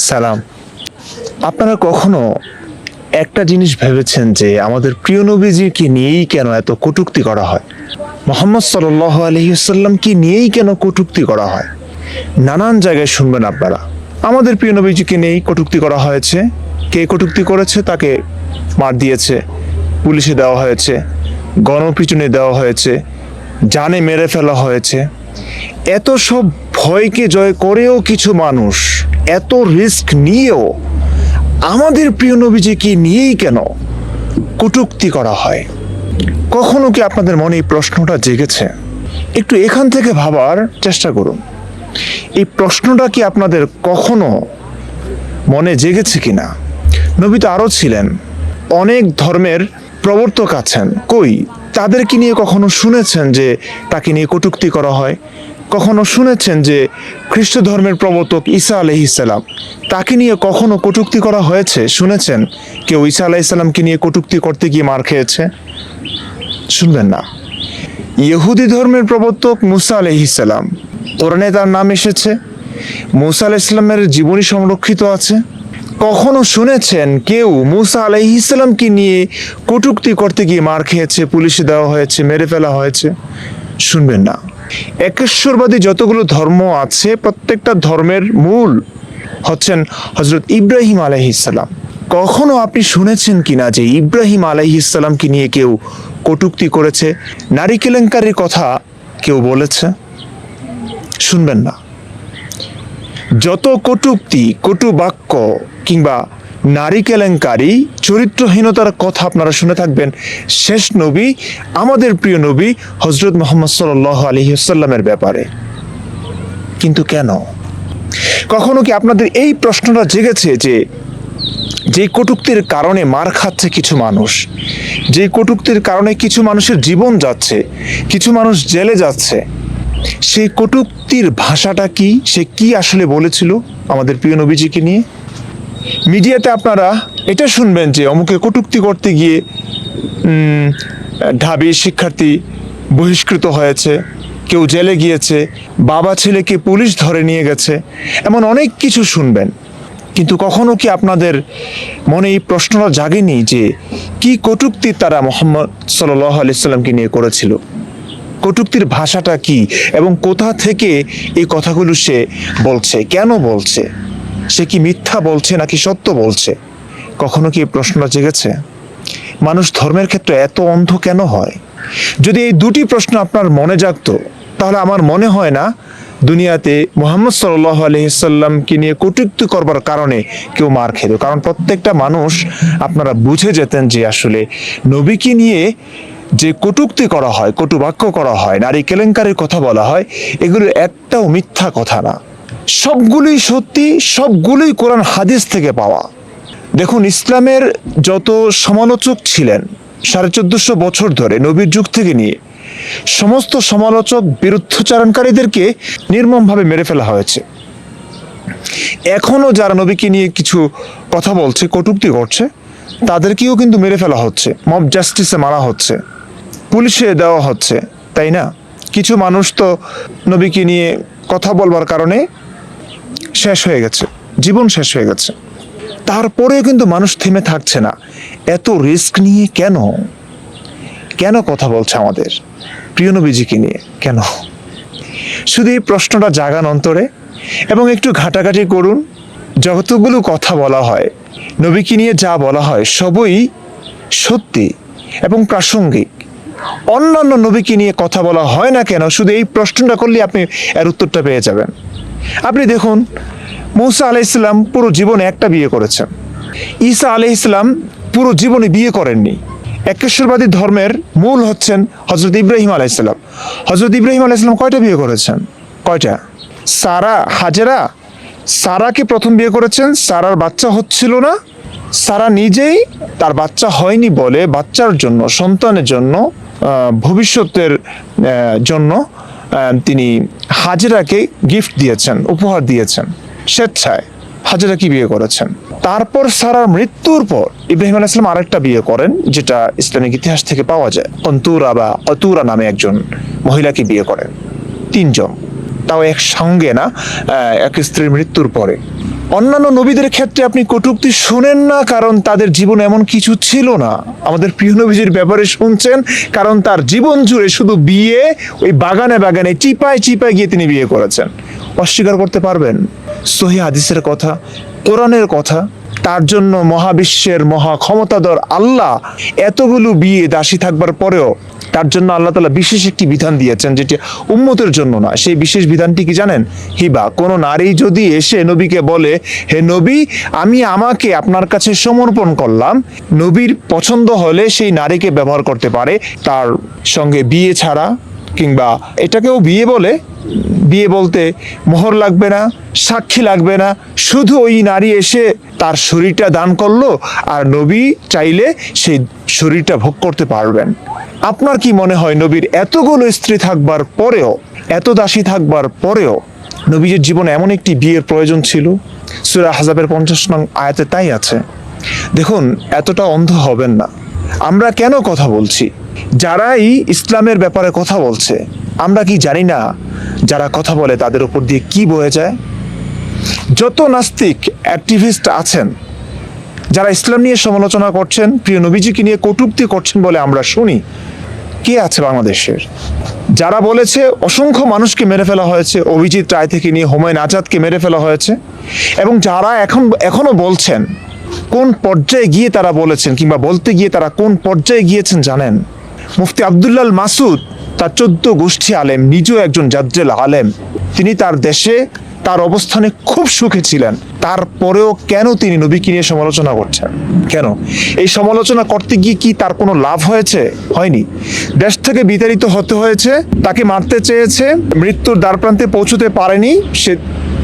সালাম। আপনারা কখনো একটা জিনিস ভেবেছেন যে আমাদের প্রিয় নবীজিকে নিয়েই কেন এত কটূক্তি করা হয়? মুহাম্মদ সাল্লাল্লাহু আলাইহি ওয়াসাল্লামকে নিয়েই কেন কটূক্তি করা হয়? নানান জায়গায় শুনবেন আপনারা আমাদের প্রিয় নবীজিকে নিয়েই কটূক্তি করা হয়েছে। কে কটূক্তি করেছে? তাকে মার দিয়েছে, পুলিশে দেওয়া হয়েছে, গণপিটুনি দেওয়া হয়েছে, জানে মেরে ফেলা হয়েছে। এত সব ভয়কে জয় করেও কিছু মানুষ এত রিস্ক নিয়েও আমাদের প্রিয় নবীজিকে নিয়েই কেন কটূক্তি করা হয়? কখনো কি আপনাদের মনে এই প্রশ্নটা জেগেছে? একটু এখান থেকে ভাবার চেষ্টা করুন। এই প্রশ্নটা কি আপনাদের কখনো মনে জেগেছে কিনা? নবী তো আরও ছিলেন, অনেক ধর্মের প্রবর্তক আছেন, কই তাদেরকে নিয়ে কখনো শুনেছেন যে তাকে নিয়ে কটূক্তি করা হয়? কখনো শুনেছেন যে খ্রিস্ট ধর্মের প্রবর্তক ঈসা আলাইহিসসালাম, তাকে নিয়ে কখনো কটূক্তি করা হয়েছে? শুনেছেন কেউ ঈসা আলাইহিসসালামকে নিয়ে কটূক্তি করতে গিয়ে মার খেয়েছে? শুনবেন না। ইহুদি ধর্মের প্রবর্তক মুসা আলাইহিসসালাম, কোরআনে তার নাম এসেছে, মুসা আলাইহিসসালামের জীবনী সংরক্ষিত আছে। কখনো শুনেছেন কেউ মুসা আলাইহিসসালামকে নিয়ে কটূক্তি করতে গিয়ে মার খেয়েছে, পুলিশে দেওয়া হয়েছে, মেরে ফেলা হয়েছে? শুনবেন না। একেশ্বরবাদী যতগুলো ধর্ম আছে প্রত্যেকটা ধর্মের মূল হচ্ছেন হযরত ইব্রাহিম আলাইহিসসালাম। কখনো আপনি শুনেছেন কিনা যে ইব্রাহিম আলাইহিসসালামকে নিয়ে কেউ কটূক্তি করেছে, নারী কেলেঙ্কারির কথা কেউ বলেছে? শুনবেন না। যত কটূক্তি, কটু বাক্য কিংবা নারী কেলেঙ্কারি, চরিত্রহীনতার কথা আপনারা শুনে থাকবেন শেষ নবী, আমাদের প্রিয় নবী হযরত মুহাম্মদ সাল্লাল্লাহু আলাইহি ওয়াসাল্লামের ব্যাপারে। কিন্তু কেন? কখনো কি আপনাদের এই প্রশ্নটা জেগেছে যে কটূক্তির কারণে মার খাচ্ছে কিছু মানুষ, যে কটূক্তির কারণে কিছু মানুষের জীবন যাচ্ছে, কিছু মানুষ জেলে যাচ্ছে, সেই কটূক্তির ভাষাটা কি? সে কি আসলে বলেছিল আমাদের প্রিয় নবীজিকে নিয়ে? মিডিয়াতে আপনারা এটা শুনবেন যে অমুকে কটূক্তি করতে গিয়ে ঢাবি শিক্ষার্থী বহিষ্কৃত হয়েছে, কেউ জেলে গিয়েছে, বাবা ছেলেকে পুলিশ ধরে নিয়ে গেছে, এমন অনেক কিছু শুনবেন। কিন্তু কখনো কি আপনাদের মনে এই প্রশ্নটা জাগেনি যে কি কটূক্তি তারা মুহাম্মদ সাল্লাল্লাহু আলাইহি সাল্লামকে নিয়ে করেছিল? কটূক্তির ভাষাটা কি এবং কোথা থেকে এই কথাগুলো সে বলছে, কেন বলছে? সে কি মিথ্যা বলছে নাকি সত্য বলছে? কখনো কি এই প্রশ্নটা জেগেছে? মানুষ ধর্মের ক্ষেত্রে এত অন্ধ কেন হয়? যদি এই দুটি প্রশ্ন আপনার মনে জাগতো, তাহলে আমার মনে হয় না দুনিয়াতে মুহাম্মদ সাল্লাল্লাহু আলাইহি সাল্লামকে নিয়ে কটূক্তি করবার কারণে কেউ মার খেত। কারণ প্রত্যেকটা মানুষ আপনারা বুঝে যেতেন যে আসলে নবীকে নিয়ে যে কটূক্তি করা হয়, কটু বাক্য করা হয়, নারী কেলেঙ্কারির কথা বলা হয়, এগুলো একটাও মিথ্যা কথা না, সবগুলোই সত্যি, সবগুলোই কোরআন হাদিস থেকে পাওয়া। দেখুন, ইসলামের যত সমালোচক ছিলেন 1450 বছর ধরে নবীর যুগ থেকে নিয়ে, সমস্ত সমালোচক বিরুদ্ধচারণকারীদেরকে নির্মমভাবে মেরে ফেলা হয়েছে। এখনো যারা নবীকে নিয়ে কিছু কথা বলছে, কটূক্তি করছে, তাদেরকেও কিন্তু মেরে ফেলা হচ্ছে, মব জাস্টিসে মারা হচ্ছে, পুলিশে দেওয়া হচ্ছে, তাই না? কিছু মানুষ তো নবীকে নিয়ে কথা বলবার কারণে শেষ হয়ে গেছে, জীবন শেষ হয়ে গেছে। তারপরেও কিন্তু মানুষ থেমে থাকছে না। এত রিস্ক নিয়ে কেন কেন কথা বলছে আমাদের প্রিয় নবীজিকে নিয়ে? কেন? শুধু এই প্রশ্নটা জাগান অন্তরে এবং একটু ঘাটাঘাটি করুন। যতগুলো কথা বলা হয়, নবীকে নিয়ে যা বলা হয়, সবই সত্যি এবং প্রাসঙ্গিক। অন্যান্য নবীকে নিয়ে কথা বলা হয় না কেন, শুধু এই প্রশ্নটা করলে আপনি এর উত্তরটা পেয়ে যাবেন। আপনি দেখুন, মূসা আলাইহিসসালাম পুরো জীবনে একটা বিয়ে করেছেন, ঈসা আলাইহিসসালাম পুরো জীবনে বিয়ে করেননি। একেশ্বরবাদী ধর্মের মূল হচ্ছেন হযরত ইব্রাহিম আলাইহিসসালাম। হযরত ইব্রাহিম আলাইহিসসালাম কয়টা বিয়ে করেছেন? কয়টা? সারা, হাজেরা, সারাকে প্রথম বিয়ে করেছেন, সারার বাচ্চা হচ্ছিল না, সারা নিজেই তার বাচ্চা হয়নি বলে বাচ্চার জন্য, সন্তানের জন্য, ভবিষ্যতের জন্য তিনি হাজেরাকে গিফট দিয়েছেন, উপহার দিয়েছেন স্বেচ্ছায়। হাজেরা কি বিয়ে করেছেন। তারপর সারার মৃত্যুর পর ইব্রাহিম আলাইহিস সালাম আরেকটা বিয়ে করেন, যেটা ইসলামিক ইতিহাস থেকে পাওয়া যায়। অন্তুরা বা অতুরা নামে একজন মহিলাকে বিয়ে করেন। 3 জন, তাও একসঙ্গে না, এক স্ত্রীর মৃত্যুর পরে। অন্যান্য নবীদের ক্ষেত্রে আপনি কটূক্তি শোনেন না, কারণ তাদের জীবনে এমন কিছু ছিল না। আমাদের প্রিয় নবীজির ব্যাপারে শুনছেন, কারণ তার জীবন জুড়ে শুধু বিয়ে, ওই বাগানে বাগানে চিপায় চিপায় গিয়ে তিনি বিয়ে করেছেন। অস্বীকার করতে পারবেন? সহিহ হাদিসের কথা, কোরআনের কথা, তার জন্য মহাবিশ্বের মহা ক্ষমতাধর আল্লাহ এতগুলো বিয়ে দাসী থাকবার পরেও তার জন্য আল্লাহ তাআলা বিশেষ একটি বিধান দিয়েছেন, যেটি উম্মতের জন্য না। সেই বিশেষ বিধানটি কি জানেন? হিবা। কোনো নারী যদি এসে নবীকে বলে, হে নবী, আমি আমাকে আপনার কাছে সমর্পণ করলাম, নবীর পছন্দ হলে সেই নারীকে ব্যবহার করতে পারে, তার সঙ্গে বিয়ে ছাড়া, কিংবা এটাকেও বিয়ে বলে। বিয়ে বলতে মোহর লাগবে না, সাক্ষী লাগবে না, শুধু ওই নারী এসে তার শরীরটা দান করলো, আর নবী চাইলে সেই শরীরটা ভোগ করতে পারবেন। আপনার কি মনে হয় নবীর এতগুলো স্ত্রী থাকবার পরেও, এত দাসী থাকবার পরেও নবীজির জীবনে এমন একটি বিয়ের প্রয়োজন ছিল? সূরা আহজাবের 50 নং আয়াতে তাই আছে। দেখুন, এতটা অন্ধ হবেন না। আমরা কেন কথা বলছি? যারাই ইসলামের ব্যাপারে কথা বলছে, আমরা কি জানি না যারা কথা বলে তাদের উপর দিয়ে কি বয়ে যায়? যত নাস্তিক অ্যাক্টিভিস্ট আছেন, যারা ইসলাম নিয়ে সমালোচনা করছেন, প্রিয় নবীজিকে নিয়ে কটূক্তি করছেন বলে আমরা শুনি, কে আছে বাংলাদেশের? যারা বলেছে অসংখ্য মানুষকে মেরে ফেলা হয়েছে, অভিজিৎ রায় থেকে নিয়ে হুমায়ুন আজাদকে মেরে ফেলা হয়েছে, এবং যারা এখনো বলছেন, কোন পর্যায়ে গিয়ে তারা বলেছেন, কিংবা বলতে গিয়ে তারা কোন পর্যায়ে গিয়েছেন জানেন? মুফতি আব্দুল্লাহ মাসুদ, তার 14 গোষ্ঠী আলেম, নিজেও একজন জাজ্জেল আলেম, তিনি তার দেশে তার অবস্থানে খুব সুখে ছিলেন, তারপরেও কেন তিনি নবীকে নিয়ে সমালোচনা করছেন? কেন? এই সমালোচনা করতে গিয়ে কি তার কোনো লাভ হয়েছে? হয়নি। দেশ থেকে বিতাড়িত হতে হয়েছে, তাকে মারতে চেয়েছে, মৃত্যুর দ্বারপ্রান্তে পৌঁছতে পারেনি, সে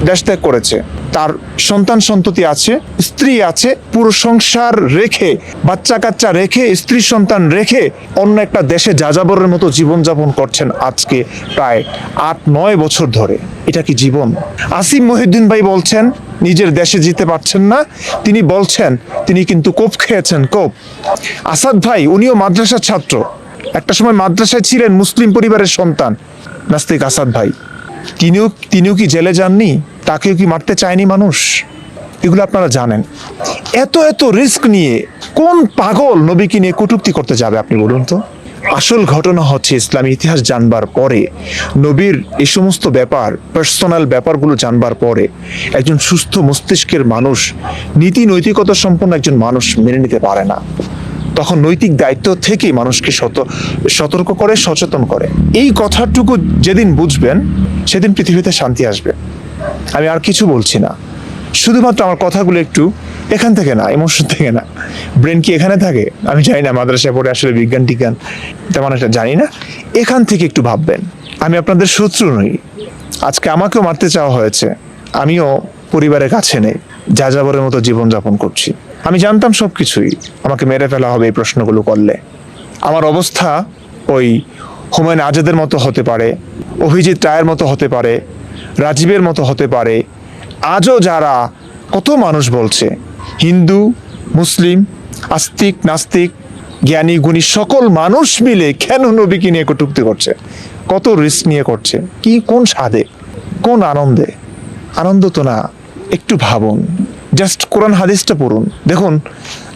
দেশ ত্যাগ করেছে। তার সন্তান সন্ততি আছে, স্ত্রী আছে, পুরো সংসার রেখে, বাচ্চা কাচ্চা রেখে, স্ত্রী সন্তান রেখে অন্য একটা দেশে যাযাবরের মতো জীবনযাপন করছেন আজকে প্রায় 8-9 বছর ধরে। এটা কি জীবন? আসিফ মহিউদ্দিন ভাই বলছেন নিজের দেশে যেতে পারছেন না, তিনি বলছেন তিনি কিন্তু কোপ খেয়েছেন, কোপ। আসাদ ভাই, উনিও মাদ্রাসার ছাত্র, একটা সময় মাদ্রাসায় ছিলেন, মুসলিম পরিবারের সন্তান, নাস্তিক আসাদ ভাই, তিনিও কি জেলে যাননি? তাকেও কি মারতে চায়নি মানুষ? এগুলো আপনারা জানেন। এত রিস্ক নিয়ে কোন পাগল নবীকে নিয়ে কটূক্তি করতে যাবে আপনি বলুন তো? আসল ঘটনা হচ্ছে, ইসলামী ইতিহাস জানবার পরে, নবীর এই সমস্ত ব্যাপার, পার্সোনাল ব্যাপারগুলো জানবার পরে, একজন সুস্থ মস্তিষ্কের মানুষ, নীতি নৈতিকতা সম্পন্ন একজন মানুষ মেনে নিতে পারে না। তখন নৈতিক দায়িত্ব থেকেই মানুষকে সতর্ক করে, সচেতন করে। এই কথাটুকু যেদিন বুঝবেন, সেদিন পৃথিবীতে শান্তি আসবে। আমি আর কিছু বলছি না, শুধুমাত্র আমার কথাগুলো একটু এখান থেকে না, ইমোশন থেকে না। ব্রেন কি এখানে থাকে? আমি জানি না, মাদ্রাসায় পড়ে আসলে বিজ্ঞান টিজ্ঞান তেমন একটা জানি না। এখান থেকে একটু ভাববেন। আমি আপনাদের শত্রু নই। আজকে আমাকেও মারতে চাওয়া হয়েছে, আমিও পরিবারের কাছে নেই, যাযাবরের মতো জীবনযাপন করছি। আমি জানতাম সবকিছুই আমাকে মেরে ফেলা হবে এই প্রশ্নগুলো করলে। আমার অবস্থা ওই হুমায়ুন আজাদের মতো হতে পারে, অভিজিৎ রায়ের মতো হতে পারে, রাজীবের মতো হতে পারে। আজও যারা কত মানুষ বলছে, হিন্দু, মুসলিম, আস্তিক, নাস্তিক, জ্ঞানী গুণী সকল মানুষ মিলে কেন নবীকে নিয়ে কটূক্তি করছে? কত রিস্ক নিয়ে করছে? কি, কোন স্বাদে, কোন আনন্দে? আনন্দ তো না। একটু ভাবুন, জাস্ট কোরআন হাদিসটা পড়ুন। দেখুন,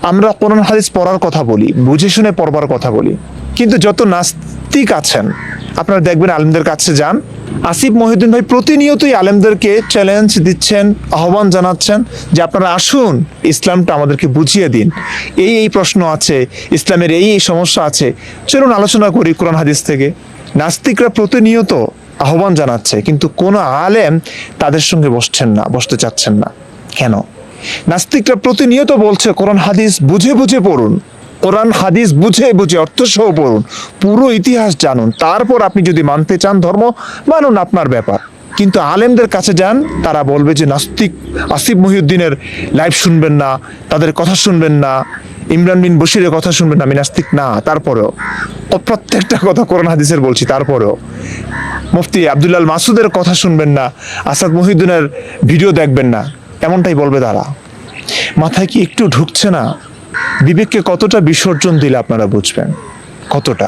আমরা কোরআন হাদিস পড়ার কথা বলি, বুঝে শুনে পড়বার কথা বলি, কিন্তু যত নাস্তিক আছেন আপনারা দেখবেন, আলেমদের কাছে যান, আসিফ মহিউদ্দিন ভাই প্রতিনিয়তই আলেমদেরকে চ্যালেঞ্জ দিচ্ছেন, আহ্বান জানাচ্ছেন যে আপনারা আসুন, ইসলামটা আমাদেরকে বুঝিয়ে দিন, এই প্রশ্ন আছে, ইসলামের এই সমস্যা আছে, চলুন আলোচনা করি কোরআন হাদিস থেকে। নাস্তিকরা প্রতিনিয়ত আহ্বান জানাচ্ছে, কিন্তু কোনো আলেম তাদের সঙ্গে বসতে চাচ্ছেন না। কেন? নাস্তিকরা প্রতিনিয়ত বলছে কোরআন হাদিস বুঝে বুঝে পড়ুন, কোরআন হাদিস বুঝে বুঝে অর্থ সহ পড়ুন, পুরো ইতিহাস জানুন, তারপর আপনি যদি মানতে চান ধর্ম, মানুন, আপনার ব্যাপার। কিন্তু আলেমদের কাছে যান, তারা বলবে যে নাস্তিক আসিফ মহিউদ্দিনের লাইভ শুনবেন না, তাদের কথা শুনবেন না, ইমরান বিন বশিরের কথা শুনবেন না। আমি নাস্তিক না, তারপরেও প্রত্যেকটা কথা কোরআন হাদিসের বলছি, তারপরেও মুফতি আব্দুল্লাহ মাসুদের কথা শুনবেন না, আসাদ মহিউদ্দিনের ভিডিও দেখবেন না, এমনটাই বলবে তারা। মাথায় কি একটু ঢুকছে না? বিবেককে কতটা বিসর্জন দিলে আপনারা বুঝবেন? কতটা?